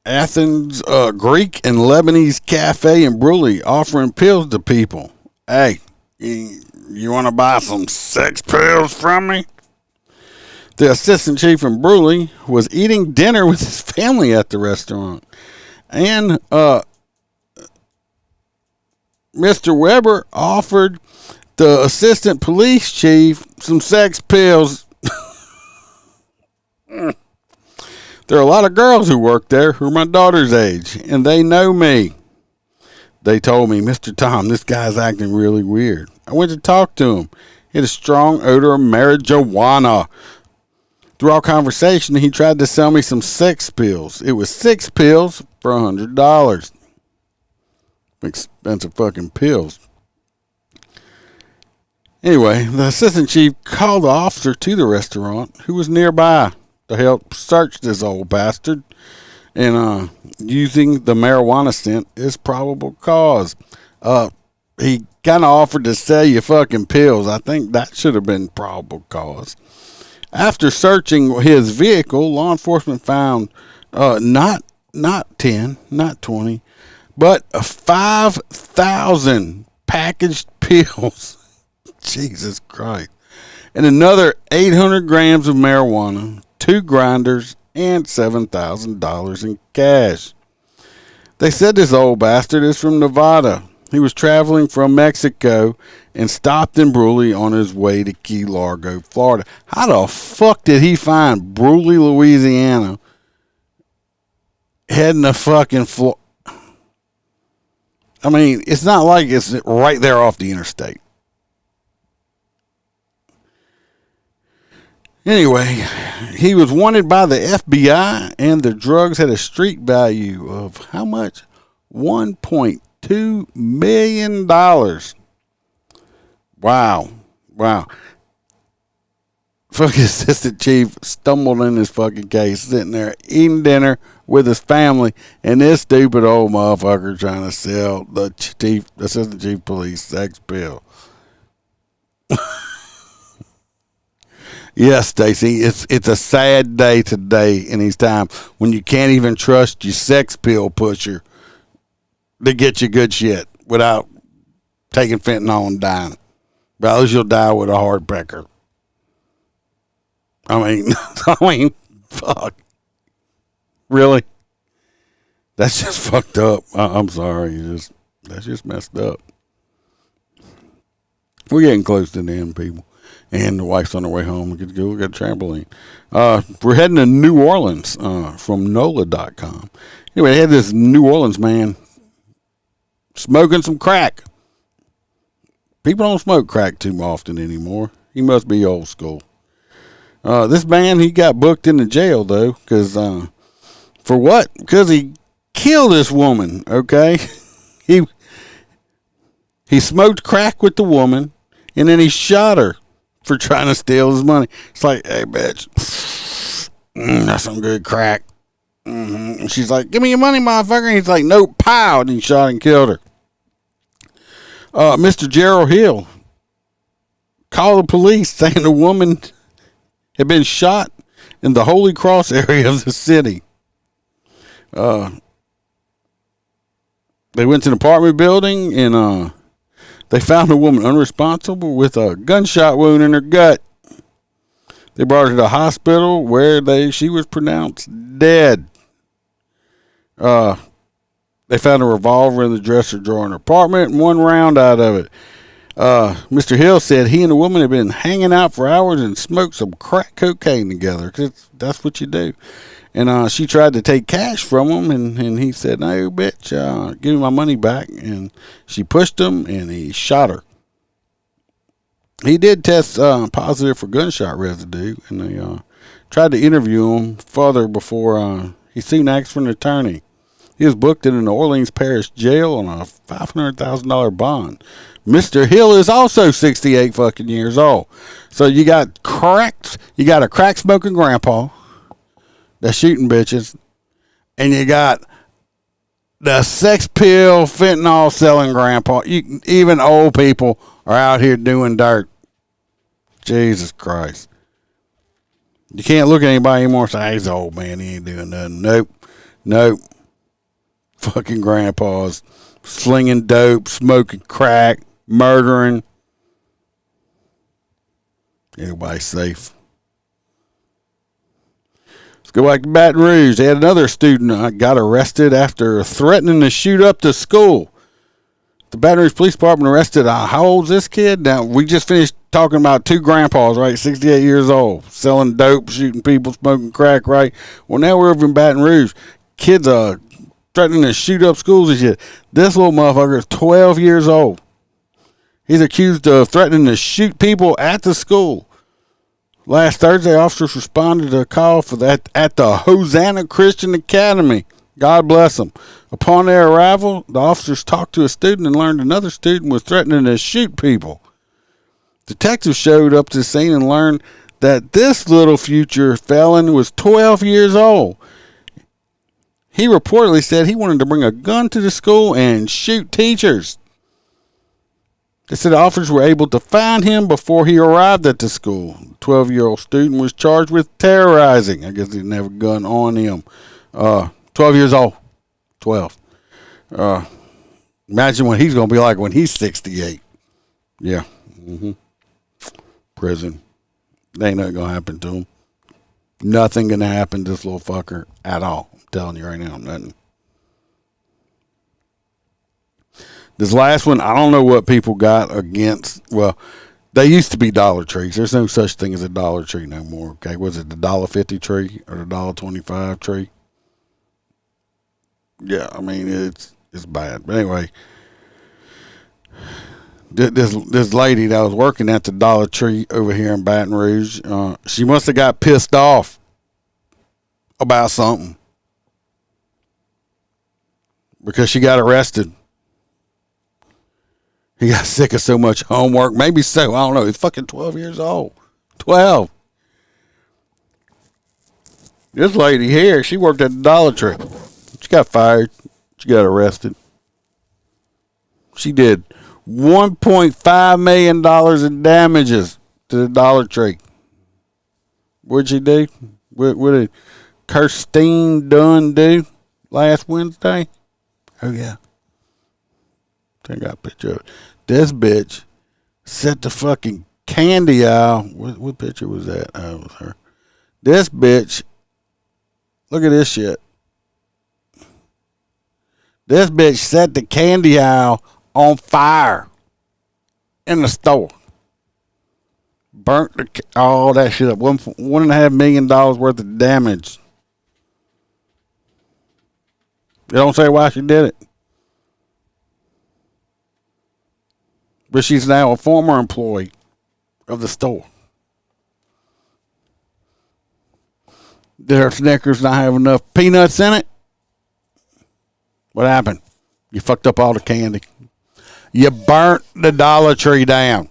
Athens Greek and Lebanese Cafe in Bruley offering pills to people. Hey, you want to buy some sex pills from me? The assistant chief in Bruley was eating dinner with his family at the restaurant. And Mr. Weber offered the assistant police chief some sex pills. There are a lot of girls who work there who are my daughter's age, and they know me. They told me, Mr. Tom, this guy's acting really weird. I went to talk to him. He had a strong odor of marijuana. Through our conversation, he tried to sell me some sex pills. It was 6 pills for $100. Expensive fucking pills. Anyway, the assistant chief called the officer to the restaurant who was nearby to help search this old bastard and using the marijuana scent as probable cause. He kind of offered to sell you fucking pills. I think that should have been probable cause. After searching his vehicle, law enforcement found not 10, not 20, but 5,000 packaged pills. Jesus Christ. And another 800 grams of marijuana, 2 grinders, and $7,000 in cash. They said this old bastard is from Nevada. He was traveling from Mexico and stopped in Bruley on his way to Key Largo, Florida. How the fuck did he find Bruley, Louisiana, heading to fucking Florida? I mean, it's not like it's right there off the interstate. Anyway, he was wanted by the FBI, and the drugs had a street value of how much? $1.2 million. Wow. Wow. Fucking assistant chief stumbled in his fucking case, sitting there eating dinner with his family, and this stupid old motherfucker trying to sell the assistant chief police sex pill. Yes, Stacy, it's a sad day today in these times when you can't even trust your sex pill pusher to get you good shit without taking fentanyl and dying. Or else you'll die with a hard pecker. I mean, fuck. Really? That's just fucked up. I'm sorry. That's just messed up. We're getting close to the end, people. And the wife's on her way home. We get to go. We got a trampoline. We're heading to New Orleans from NOLA.com. Anyway, they had this New Orleans man smoking some crack. People don't smoke crack too often anymore. He must be old school. This man, he got booked into jail, though, because for what? Because he killed this woman, okay? He smoked crack with the woman, and then he shot her for trying to steal his money. It's like, hey, bitch, that's some good crack. Mm-hmm. And she's like, give me your money, motherfucker. And he's like, nope, pow, and he shot and killed her. Mr. Gerald Hill called the police saying the woman had been shot in the Holy Cross area of the city. They went to an apartment building and they found the woman unresponsible with a gunshot wound in her gut. They brought her to the hospital where she was pronounced dead. They found a revolver in the dresser drawer in her apartment and one round out of it. Mr. Hill said he and the woman had been hanging out for hours and smoked some crack cocaine together, 'cause that's what you do. And she tried to take cash from him, and he said, no, bitch, give me my money back. And she pushed him, and he shot her. He did test positive for gunshot residue, and they tried to interview him further before he soon asked for an attorney. He was booked in an Orleans Parish jail on a $500,000 bond. Mr. Hill is also 68 fucking years old. So you got a crack smoking grandpa that's shooting bitches, and you got the sex pill fentanyl selling grandpa. Even old people are out here doing dirt. Jesus Christ. You can't look at anybody anymore and say, hey, he's an old man, he ain't doing nothing. Nope. Fucking grandpas slinging dope, smoking crack, murdering. Everybody's safe. Let's go back to Baton Rouge. They had another student got arrested after threatening to shoot up the school. The Baton Rouge Police Department arrested, how old's this kid? Now, we just finished talking about two grandpas, right? 68 years old, selling dope, shooting people, smoking crack, right? Well, now we're over in Baton Rouge. Kids are threatening to shoot up schools and shit. This little motherfucker is 12 years old. He's accused of threatening to shoot people at the school. Last Thursday, officers responded to a call for that at the Hosanna Christian Academy. God bless them. Upon their arrival, the officers talked to a student and learned another student was threatening to shoot people. Detectives showed up to the scene and learned that this little future felon was 12 years old. He reportedly said he wanted to bring a gun to the school and shoot teachers. They said the officers were able to find him before he arrived at the school. The 12-year-old student was charged with terrorizing. I guess he didn't have a gun on him. 12 years old. 12. Imagine what he's going to be like when he's 68. Yeah. Mm-hmm. Prison. There ain't nothing going to happen to him. Nothing going to happen to this little fucker at all. I'm telling you right now, nothing. This last one, I don't know what people got against. Well, they used to be Dollar Trees. There's no such thing as a Dollar Tree no more. Okay, was it the $1.50 tree or the $1.25 tree? Yeah, I mean it's bad. But anyway, this lady that was working at the Dollar Tree over here in Baton Rouge, she must have got pissed off about something because she got arrested. He got sick of so much homework. Maybe so. I don't know. He's fucking 12 years old. 12. This lady here, she worked at the Dollar Tree. She got fired. She got arrested. She did $1.5 million in damages to the Dollar Tree. What'd she do? What did Kirstine Dunn do last Wednesday? Oh, yeah. I got a picture of it. This bitch set the fucking candy aisle. What picture was that? Oh, it was her. This bitch, look at this shit. This bitch set the candy aisle on fire in the store. Burnt all that shit up. $1.5 million worth of damage. They don't say why she did it. But she's now a former employee of the store. Did her Snickers not have enough peanuts in it? What happened? You fucked up all the candy. You burnt the Dollar Tree down.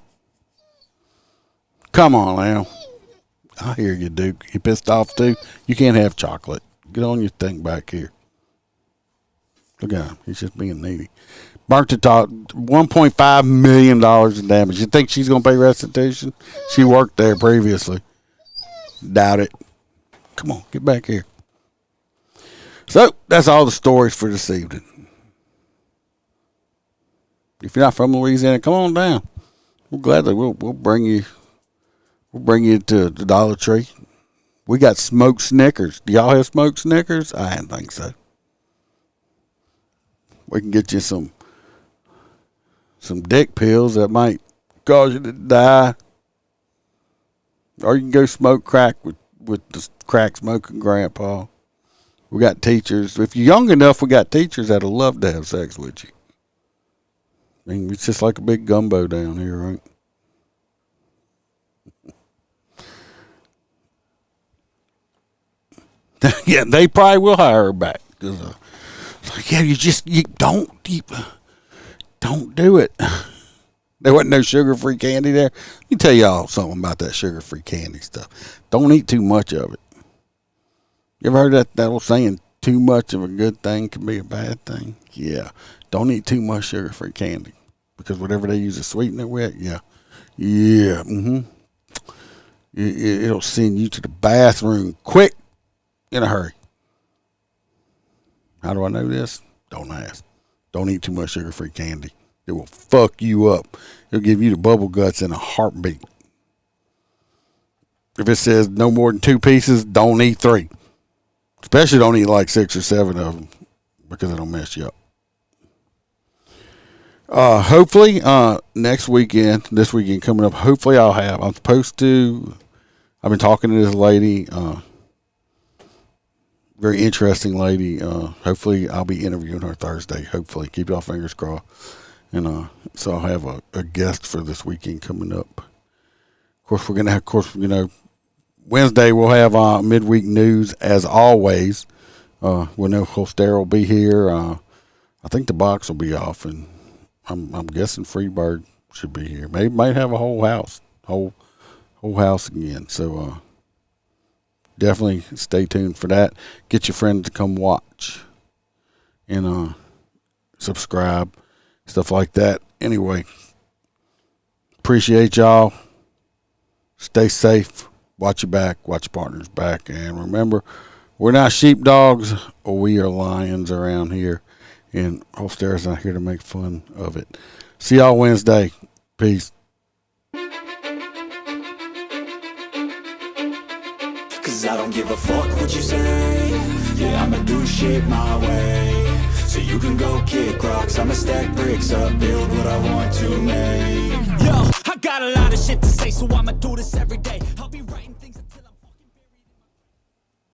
Come on now. I hear you, Duke. You pissed off too? You can't have chocolate. Get on your thing back here. Look at him. He's just being needy. Burnt the top. $1.5 million in damage. You think she's going to pay restitution? She worked there previously. Doubt it. Come on, get back here. So, that's all the stories for this evening. If you're not from Louisiana, come on down. We'll gladly we'll bring you to the Dollar Tree. We got smoked Snickers. Do y'all have smoked Snickers? I didn't think so. We can get you some dick pills that might cause you to die. Or you can go smoke crack with the crack smoking grandpa. We got teachers. If you're young enough, we got teachers that'll love to have sex with you. I mean, it's just like a big gumbo down here, right? Yeah, they probably will hire her back. Cause, like, yeah, you don't do it. There wasn't no sugar-free candy there. Let me tell y'all something about that sugar-free candy stuff. Don't eat too much of it. You ever heard that old saying, too much of a good thing can be a bad thing? Yeah. Don't eat too much sugar-free candy. Because whatever they use to sweeten it with, yeah. It'll send you to the bathroom quick, in a hurry. How do I know this? Don't ask. Don't eat too much sugar-free candy. It will fuck you up. It'll give you the bubble guts in a heartbeat. If it says no more than 2 pieces, don't eat 3. Especially don't eat like 6 or 7 of them because it'll mess you up. Hopefully, this weekend coming up, hopefully I'm supposed to, I've been talking to this lady, very interesting lady. Hopefully I'll be interviewing her Thursday. Hopefully. Keep y'all fingers crossed. And so I'll have a guest for this weekend coming up. Of course, we're going to have, Wednesday we'll have midweek news as always. We'll know Holster will be here. I think the box will be off, and I'm guessing Freebird should be here. Maybe might have a whole house again. So definitely stay tuned for that. Get your friends to come watch and subscribe, stuff like that. Anyway, appreciate y'all. Stay safe. Watch your back. Watch your partner's back. And remember, we're not sheepdogs, or we are lions around here. And Holster's not here to make fun of it. See y'all Wednesday. Peace. Cause I don't give a fuck what you say. Yeah, I'ma do shit my way. So you can go kick rocks, I'ma stack bricks up, build what I want to make. Yo, I got a lot of shit to say, so I'ma do this every day.